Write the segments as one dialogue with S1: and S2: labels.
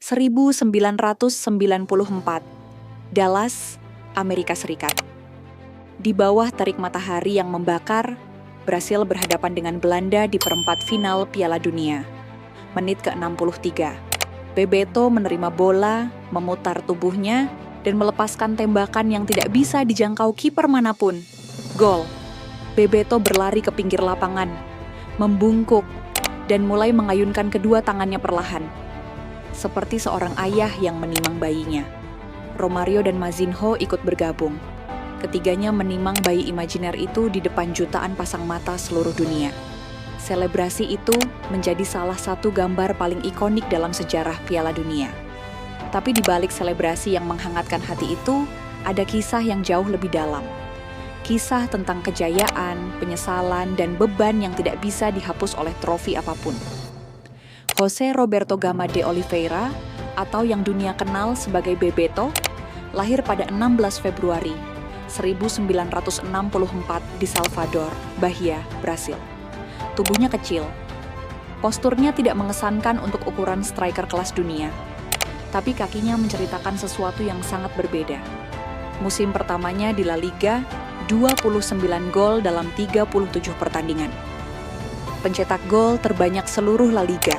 S1: 1994, Dallas, Amerika Serikat. Di bawah terik matahari yang membakar, Brasil berhadapan dengan Belanda di perempat final Piala Dunia. Menit ke-63, Bebeto menerima bola, memutar tubuhnya, dan melepaskan tembakan yang tidak bisa dijangkau kiper manapun. Gol. Bebeto berlari ke pinggir lapangan, membungkuk, dan mulai mengayunkan kedua tangannya perlahan. Seperti seorang ayah yang menimang bayinya. Romario dan Mazinho ikut bergabung. Ketiganya menimang bayi imajiner itu di depan jutaan pasang mata seluruh dunia. Selebrasi itu menjadi salah satu gambar paling ikonik dalam sejarah Piala Dunia. Tapi di balik selebrasi yang menghangatkan hati itu, ada kisah yang jauh lebih dalam. Kisah tentang kejayaan, penyesalan, dan beban yang tidak bisa dihapus oleh trofi apapun. José Roberto Gama de Oliveira, atau yang dunia kenal sebagai Bebeto, lahir pada 16 Februari 1964 di Salvador, Bahia, Brasil. Tubuhnya kecil. Posturnya tidak mengesankan untuk ukuran striker kelas dunia. Tapi kakinya menceritakan sesuatu yang sangat berbeda. Musim pertamanya di La Liga, 29 gol dalam 37 pertandingan. Pencetak gol terbanyak seluruh La Liga,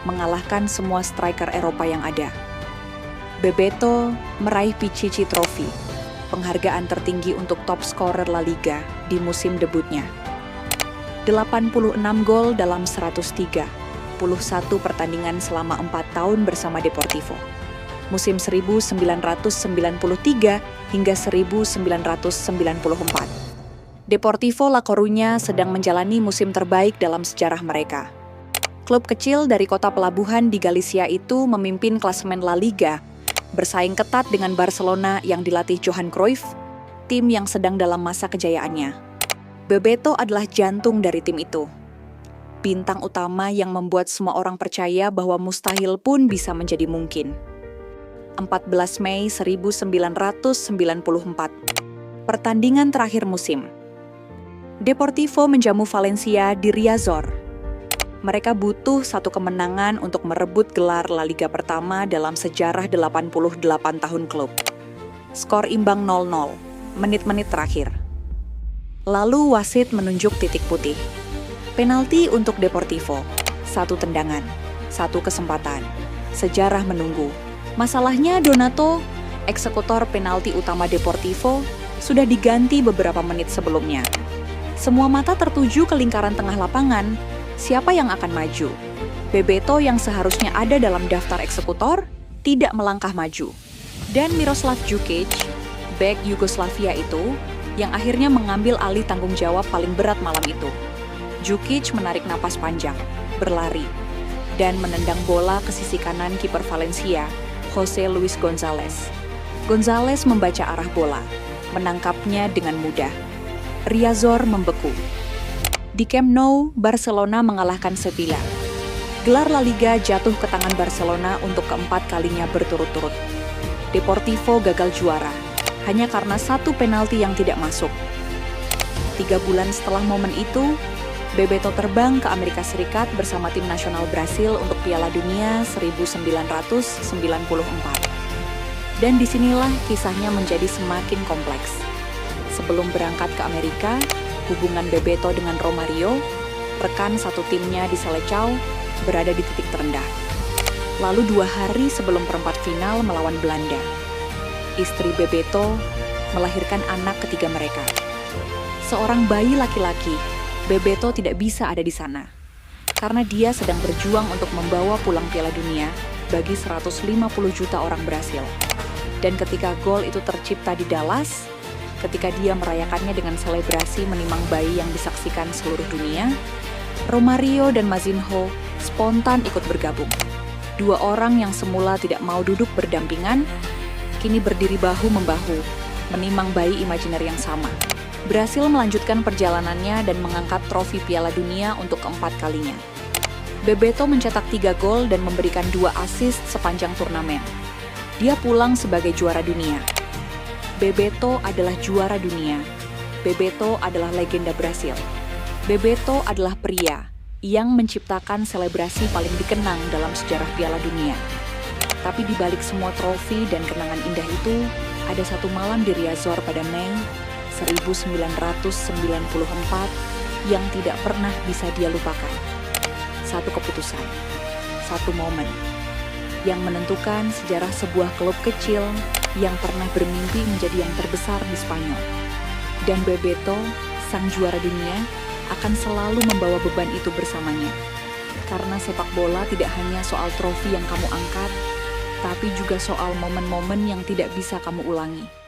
S1: mengalahkan semua striker Eropa yang ada. Bebeto meraih Pichichi Trophy, penghargaan tertinggi untuk top scorer La Liga di musim debutnya. 86 gol dalam 131 pertandingan selama 4 tahun bersama Deportivo. Musim 1993 hingga 1994. Deportivo La Coruña sedang menjalani musim terbaik dalam sejarah mereka. Klub kecil dari kota pelabuhan di Galicia itu memimpin klasemen La Liga, bersaing ketat dengan Barcelona yang dilatih Johan Cruyff, tim yang sedang dalam masa kejayaannya. Bebeto adalah jantung dari tim itu. Bintang utama yang membuat semua orang percaya bahwa mustahil pun bisa menjadi mungkin. 14 Mei 1994. Pertandingan terakhir musim. Deportivo menjamu Valencia di Riazor. Mereka butuh satu kemenangan untuk merebut gelar La Liga pertama dalam sejarah 88 tahun klub. Skor imbang 0-0, menit-menit terakhir. Lalu wasit menunjuk titik putih. Penalti untuk Deportivo. 1 tendangan, 1 kesempatan. Sejarah menunggu. Masalahnya Donato, eksekutor penalti utama Deportivo, sudah diganti beberapa menit sebelumnya. Semua mata tertuju ke lingkaran tengah lapangan. Siapa yang akan maju? Bebeto yang seharusnya ada dalam daftar eksekutor, tidak melangkah maju. Dan Miroslav Djukic, bek Yugoslavia itu, yang akhirnya mengambil alih tanggung jawab paling berat malam itu. Djukic menarik napas panjang, berlari, dan menendang bola ke sisi kanan kiper Valencia, José Luis González. González membaca arah bola, menangkapnya dengan mudah. Riazor membeku. Di Camp Nou, Barcelona mengalahkan Sevilla. Gelar La Liga jatuh ke tangan Barcelona untuk keempat kalinya berturut-turut. Deportivo gagal juara, hanya karena 1 penalti yang tidak masuk. 3 bulan setelah momen itu, Bebeto terbang ke Amerika Serikat bersama tim nasional Brasil untuk Piala Dunia 1994. Dan disinilah kisahnya menjadi semakin kompleks. Sebelum berangkat ke Amerika, hubungan Bebeto dengan Romario, rekan satu timnya di Seleção, berada di titik terendah. Lalu 2 hari sebelum perempat final melawan Belanda, istri Bebeto melahirkan anak ketiga mereka. Seorang bayi laki-laki, Bebeto tidak bisa ada di sana, karena dia sedang berjuang untuk membawa pulang Piala Dunia bagi 150 juta orang Brasil. Dan ketika gol itu tercipta di Dallas, ketika dia merayakannya dengan selebrasi menimang bayi yang disaksikan seluruh dunia, Romario dan Mazinho spontan ikut bergabung. 2 orang yang semula tidak mau duduk berdampingan, kini berdiri bahu-membahu, menimang bayi imajiner yang sama. Brasil melanjutkan perjalanannya dan mengangkat trofi Piala Dunia untuk keempat kalinya. Bebeto mencetak 3 gol dan memberikan 2 assist sepanjang turnamen. Dia pulang sebagai juara dunia. Bebeto adalah juara dunia. Bebeto adalah legenda Brasil. Bebeto adalah pria yang menciptakan selebrasi paling dikenang dalam sejarah Piala Dunia. Tapi di balik semua trofi dan kenangan indah itu, ada satu malam di Riazor pada Mei 1994 yang tidak pernah bisa dia lupakan. Satu keputusan, satu momen yang menentukan sejarah sebuah klub kecil yang pernah bermimpi menjadi yang terbesar di Spanyol. Dan Bebeto, sang juara dunia, akan selalu membawa beban itu bersamanya. Karena sepak bola tidak hanya soal trofi yang kamu angkat, tapi juga soal momen-momen yang tidak bisa kamu ulangi.